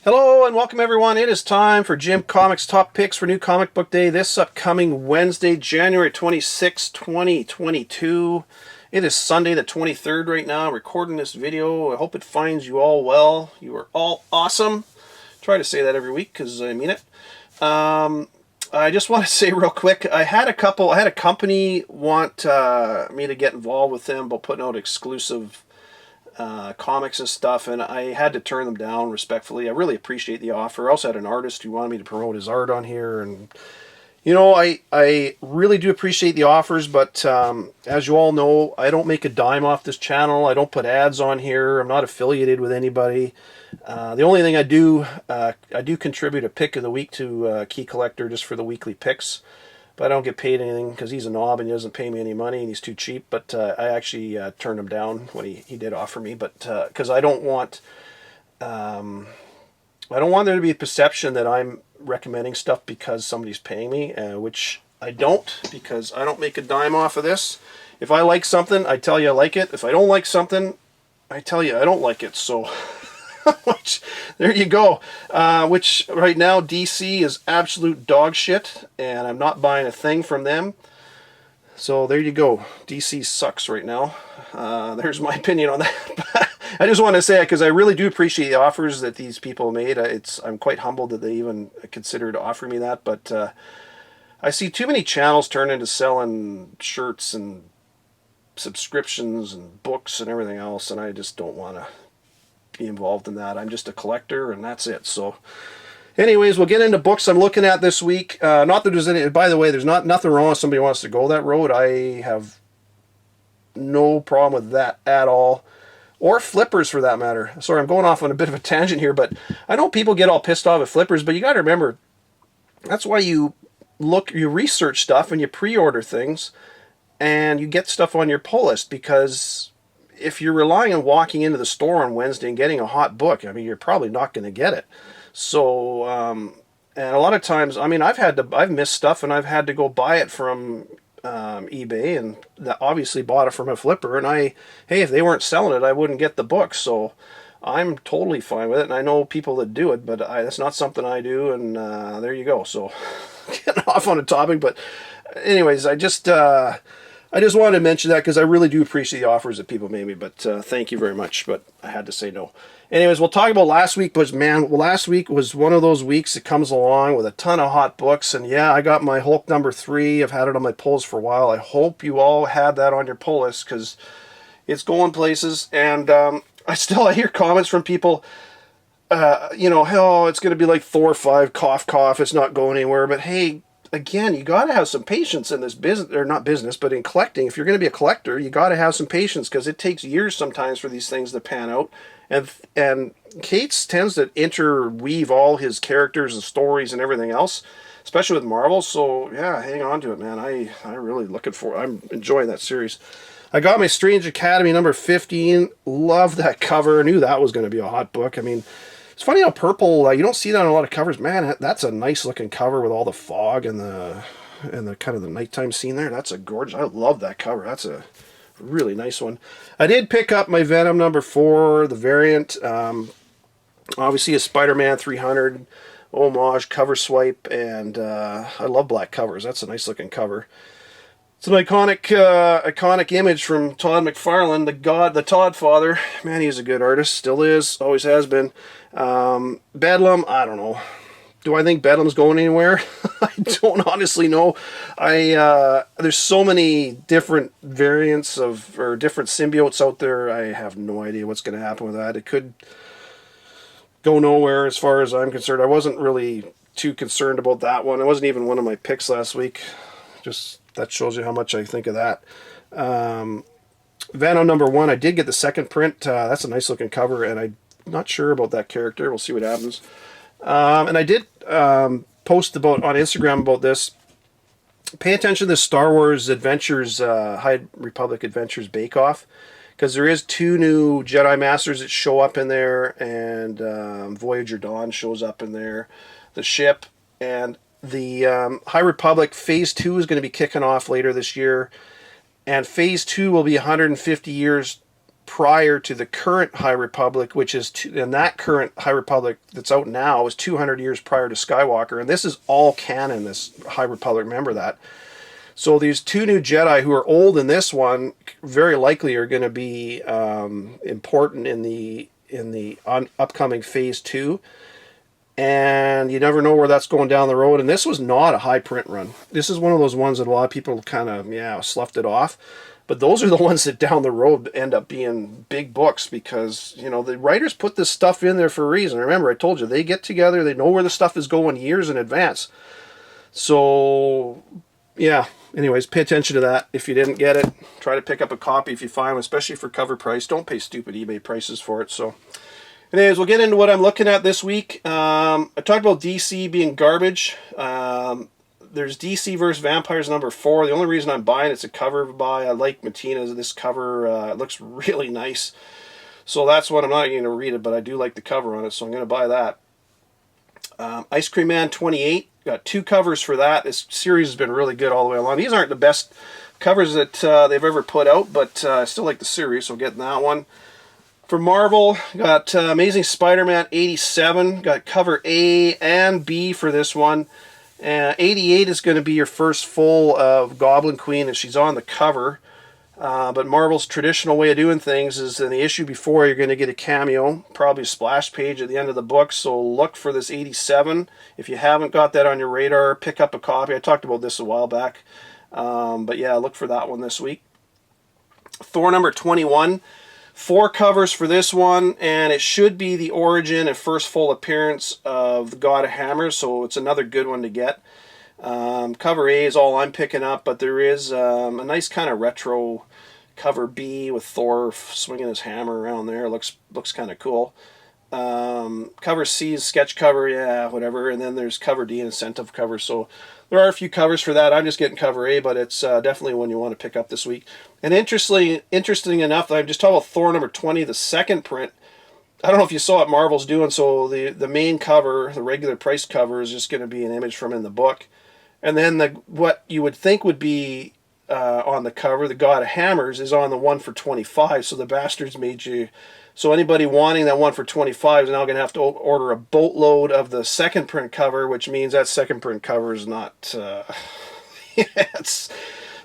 Hello and welcome everyone. It is time for Jim Comics Top Picks for New Comic Book Day this upcoming Wednesday, January 26, 2022. It is Sunday the 23rd right now. I'm recording this video. I hope it finds you all well. You are all awesome. Try to say that every week because I mean it. I just want to say real quick, I had a company want me to get involved with them about putting out exclusive comics and stuff, and I had to turn them down respectfully. I really appreciate the offer. I also had an artist who wanted me to promote his art on here, and you know, I really do appreciate the offers, but as you all know, I don't make a dime off this channel. I don't put ads on here. I'm not affiliated with anybody. The only thing I do contribute a pick of the week to Key Collector just for the weekly picks. But I don't get paid anything because he's a knob and he doesn't pay me any money and he's too cheap. But I actually turned him down when he did offer me. But because I don't want there to be a perception that I'm recommending stuff because somebody's paying me, which I don't, because I don't make a dime off of this. If I like something, I tell you I like it. If I don't like something, I tell you I don't like it. So. Which, there you go. Which right now DC is absolute dog shit, and I'm not buying a thing from them. So there you go. DC sucks right now. There's my opinion on that. I just want to say it because I really do appreciate the offers that these people made. I'm quite humbled that they even considered offering me that. But I see too many channels turn into selling shirts and subscriptions and books and everything else, and I just don't want to be involved in that. I'm just a collector and that's it. So anyways, we'll get into books I'm looking at this week. Not that there's any, by the way, there's nothing wrong if somebody wants to go that road. I have no problem with that at all, or flippers for that matter. Sorry, I'm going off on a bit of a tangent here, but I know people get all pissed off at flippers, but you got to remember, that's why you research stuff and you pre-order things and you get stuff on your pull list, because if you're relying on walking into the store on Wednesday and getting a hot book, I mean, you're probably not going to get it. So, and a lot of times, I mean, I've missed stuff and I've had to go buy it from eBay, and that obviously bought it from a flipper. And hey, if they weren't selling it, I wouldn't get the book. So I'm totally fine with it. And I know people that do it, but that's not something I do. And there you go. So getting off on a topic, but anyways, I just wanted to mention that because I really do appreciate the offers that people made me, but thank you very much, but I had to say no. Anyways, we'll talk about last week, but man, last week was one of those weeks that comes along with a ton of hot books, and yeah, I got my Hulk #3. I've had it on my pulls for a while. I hope you all had that on your pull list because it's going places, and I hear comments from people, you know, hell, it's going to be like Thor 5, cough, cough, it's not going anywhere, but hey, again, you got to have some patience in this business, or not business, but in collecting. If you're going to be a collector, you got to have some patience because it takes years sometimes for these things to pan out. And Cates tends to interweave all his characters and stories and everything else, especially with Marvel. So yeah, hang on to it, man. I'm really I'm enjoying that series. I got my Strange Academy #15. Love that cover. I knew that was going to be a hot book. I mean, it's funny how purple, you don't see that on a lot of covers. Man, that's a nice looking cover with all the fog and the kind of the nighttime scene there. That's a gorgeous, I love that cover. That's a really nice one. I did pick up my Venom #4, the variant. Obviously a Spider-Man 300 homage cover swipe, and I love black covers. That's a nice looking cover. It's an iconic image from Todd McFarlane, the Todd father. Man, he's a good artist. Still is. Always has been. Bedlam, I don't know. Do I think Bedlam's going anywhere? I don't honestly know. There's so many different variants or different symbiotes out there. I have no idea what's going to happen with that. It could go nowhere as far as I'm concerned. I wasn't really too concerned about that one. It wasn't even one of my picks last week. Just that shows you how much I think of that. Venom #1, I did get the second print. That's a nice looking cover, and I'm not sure about that character. We'll see what happens. And I did post on Instagram about this. Pay attention to the Star Wars Adventures, High Republic Adventures Bake Off, because there is 2 new Jedi Masters that show up in there, and Voyager Dawn shows up in there, the ship, and the High Republic Phase 2 is going to be kicking off later this year, and Phase 2 will be 150 years prior to the current High Republic, which is, and that current High Republic that's out now is 200 years prior to Skywalker. And this is all canon, this High Republic, remember that. So these two new Jedi who are old in this one very likely are going to be important in the upcoming Phase 2. And you never know where that's going down the road. And this was not a high print run. This is one of those ones that a lot of people kind of, sloughed it off. But those are the ones that down the road end up being big books because, the writers put this stuff in there for a reason. Remember, I told you, they get together, they know where the stuff is going years in advance. So, yeah. Anyways, pay attention to that. If you didn't get it, try to pick up a copy if you find them, especially for cover price. Don't pay stupid eBay prices for it. So, anyways, we'll get into what I'm looking at this week. I talked about DC being garbage. There's DC vs. Vampires #4. The only reason I'm buying it's a cover buy. I like Matina's this cover. It looks really nice. So that's what I'm not going to read it, but I do like the cover on it, so I'm going to buy that. Ice Cream Man 28. Got 2 covers for that. This series has been really good all the way along. These aren't the best covers that they've ever put out, but I still like the series, so getting that one. For Marvel, got Amazing Spider-Man 87. Got cover A and B for this one. 88 is going to be your first full of Goblin Queen, and she's on the cover. But Marvel's traditional way of doing things is in the issue before you're going to get a cameo, probably a splash page at the end of the book, so look for this 87. If you haven't got that on your radar, pick up a copy. I talked about this a while back. But yeah, look for that one this week. Thor #21. 4 covers for this one, and it should be the origin and first full appearance of the God of Hammers, so it's another good one to get. Cover A is all I'm picking up, but there is a nice kind of retro cover B with Thor swinging his hammer around there. Looks kind of cool. Cover C is sketch cover, yeah, whatever, and then there's cover D, incentive cover, so there are a few covers for that. I'm just getting cover A, but it's definitely one you want to pick up this week. And interesting enough, I'm just talking about Thor #20, the second print. I don't know if you saw what Marvel's doing, so the main cover, the regular price cover, is just going to be an image from in the book. And then what you would think would be on the cover, the God of Hammers, is on the 1 for 25, so the bastards made you... So anybody wanting that 1 for 25 is now going to have to order a boatload of the second print cover, which means that second print cover is not... it's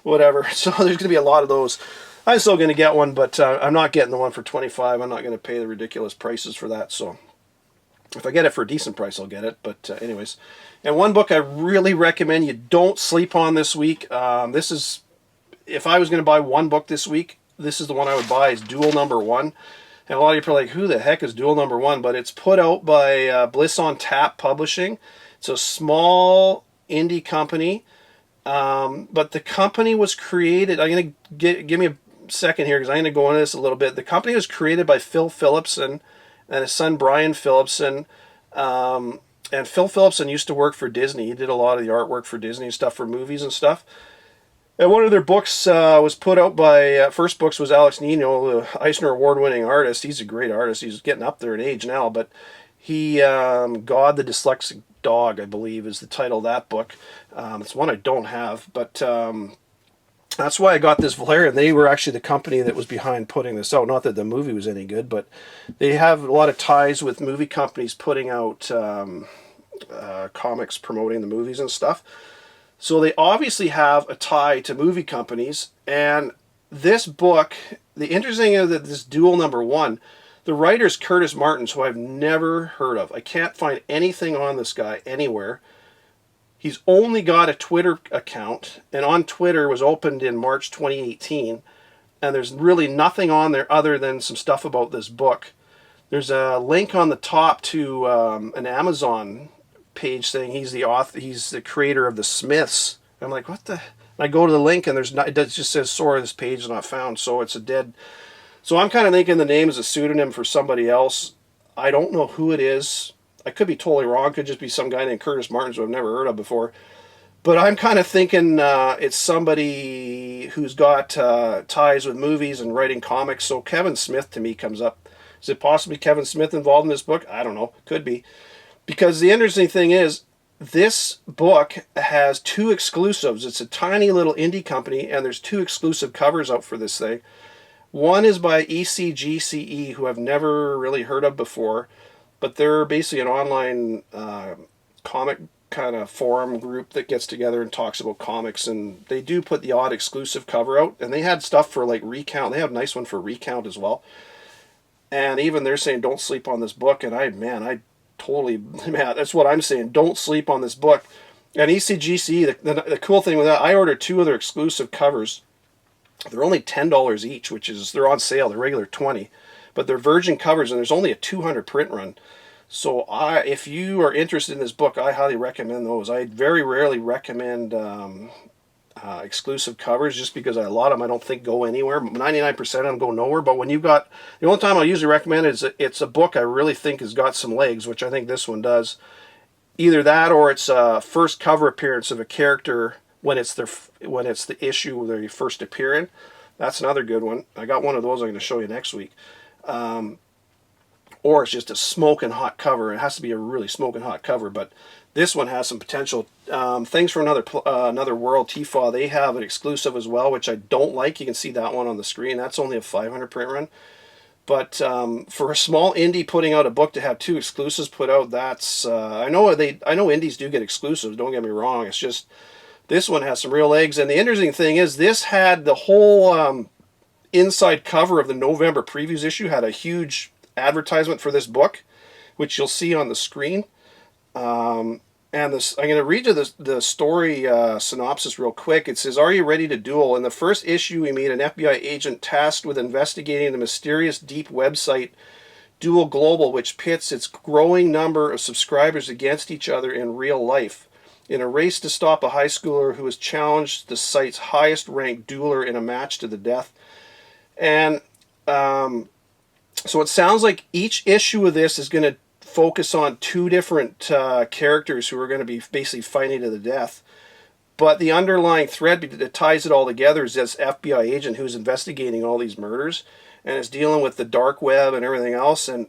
whatever. So there's going to be a lot of those. I'm still going to get one, but I'm not getting the 1 for 25. I'm not going to pay the ridiculous prices for that. So if I get it for a decent price, I'll get it. But anyways. And one book I really recommend you don't sleep on this week. This is... If I was going to buy one book this week, this is the one I would buy. It's Duel #1. And a lot of people are like, who the heck is Duel #1? But it's put out by Bliss on Tap Publishing. It's a small indie company. But the company was created... I'm going to give me a second here because I'm going to go into this a little bit. The company was created by Phil Phillipson and his son Brian Phillipson. And Phil Phillipson used to work for Disney. He did a lot of the artwork for Disney and stuff for movies and stuff. And one of their books was put out by, first books was Alex Nino, the Eisner Award-winning artist. He's a great artist. He's getting up there in age now, but he, God the Dyslexic Dog, I believe, is the title of that book. It's one I don't have, but that's why I got this Valerian. They were actually the company that was behind putting this out. Not that the movie was any good, but they have a lot of ties with movie companies putting out comics promoting the movies and stuff. So they obviously have a tie to movie companies, and this book, the interesting thing is that this Duel #1, the writer is Curtis Martins, who I've never heard of. I can't find anything on this guy anywhere. He's only got a Twitter account, and on Twitter was opened in March 2018, and there's really nothing on there other than some stuff about this book. There's a link on the top to an Amazon page saying he's the author, he's the creator of The Smiths. I'm like, what the? And I go to the link and there's not, it just says sorry, this page is not found, so it's a dead. So I'm kind of thinking the name is a pseudonym for somebody else. I don't know who it is. I could be totally wrong. Could just be some guy named Curtis Martins who I've never heard of before. But I'm kind of thinking it's somebody who's got ties with movies and writing comics. So Kevin Smith to me comes up. Is it possibly Kevin Smith involved in this book? I don't know. Could be. Because the interesting thing is, this book has 2 exclusives. It's a tiny little indie company, and there's 2 exclusive covers out for this thing. One is by ECGCE, who I've never really heard of before, but they're basically an online comic kind of forum group that gets together and talks about comics, and they do put the odd exclusive cover out, and they had stuff for like Recount. They have a nice one for Recount as well. And even they're saying don't sleep on this book, and I totally, man, that's what I'm saying. Don't sleep on this book. And ECGC, the cool thing with that, I ordered two of their exclusive covers. They're only $10 each, which is, they're on sale. They're regular 20, but they're virgin covers, and there's only a 200 print run. So if you are interested in this book, I highly recommend those. I very rarely recommend exclusive covers, just because a lot of them I don't think go anywhere. 99% of them go nowhere. But when you've got, the only time I usually recommend it is it's a book I really think has got some legs, which I think this one does. Either that, or it's a first cover appearance of a character when it's the issue where they first appear in. That's another good one. I got one of those I'm going to show you next week. Or it's just a smoking hot cover. It has to be a really smoking hot cover, but this one has some potential. Things for Another World, TFA, they have an exclusive as well, which I don't like. You can see that one on the screen. That's only a 500 print run. But for a small indie putting out a book to have two exclusives put out, that's I know indies do get exclusives. Don't get me wrong. It's just this one has some real legs. And the interesting thing is, this had the whole inside cover of the November previews issue had a huge advertisement for this book, which you'll see on the screen. And this, I'm going to read you the story synopsis real quick. It says, "Are you ready to duel? In the first issue, we meet an FBI agent tasked with investigating the mysterious deep website Duel Global, which pits its growing number of subscribers against each other in real life, in a race to stop a high schooler who has challenged the site's highest-ranked dueler in a match to the death." And so it sounds like each issue of this is going to focus on two different characters who are going to be basically fighting to the death. But the underlying thread that ties it all together is this FBI agent who's investigating all these murders and is dealing with the dark web and everything else. And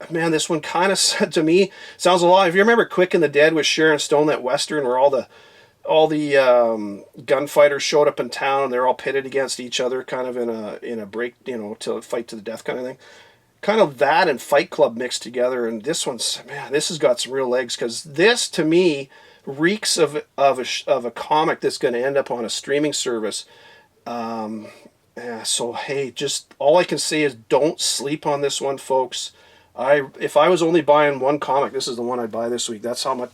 man, this one kind of, to me, sounds a lot. If you remember Quick and the Dead with Sharon Stone, that Western where all the gunfighters showed up in town and they're all pitted against each other, kind of in a break, to fight to the death kind of thing. Kind of that and Fight Club mixed together. And this one's, man, this has got some real legs, because this to me reeks of a comic that's going to end up on a streaming service. Yeah, so hey, just all I can say is don't sleep on this one, folks. If I was only buying one comic, this is the one I'd buy this week. That's how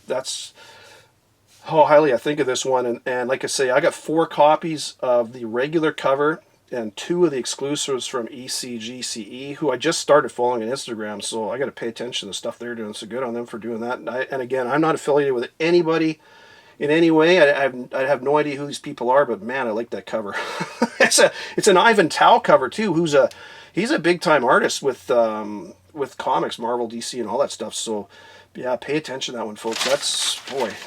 highly I think of this one. And like I say, I got 4 copies of the regular cover and 2 of the exclusives from ECGCE, who I just started following on Instagram, so I got to pay attention to the stuff they're doing. So good on them for doing that. And again, I'm not affiliated with anybody in any way. I have no idea who these people are, but man, I like that cover. It's an Ivan Tao cover too, he's a big time artist with comics, Marvel, DC, and all that stuff. So yeah, pay attention to that one, folks.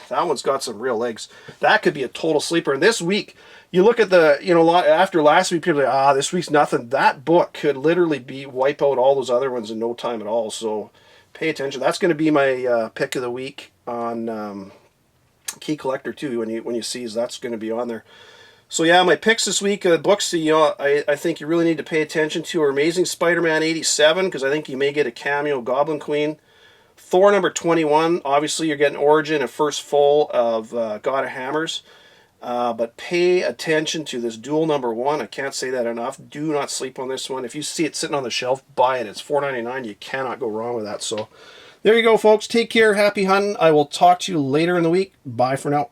That one's got some real legs. That could be a total sleeper. And this week, you look at after last week, people are like, this week's nothing. That book could literally wipe out all those other ones in no time at all. So pay attention. That's going to be my pick of the week on Key Collector too. When you see, that's going to be on there. So yeah, my picks this week, books I think you really need to pay attention to are Amazing Spider-Man 87, because I think you may get a cameo Goblin Queen. Thor number 21, obviously you're getting Origin and first full of God of Hammers. But pay attention to this Duel number 1. I can't say that enough. Do not sleep on this one. If you see it sitting on the shelf, buy it. It's $4.99. You cannot go wrong with that. So there you go, folks. Take care. Happy hunting. I will talk to you later in the week. Bye for now.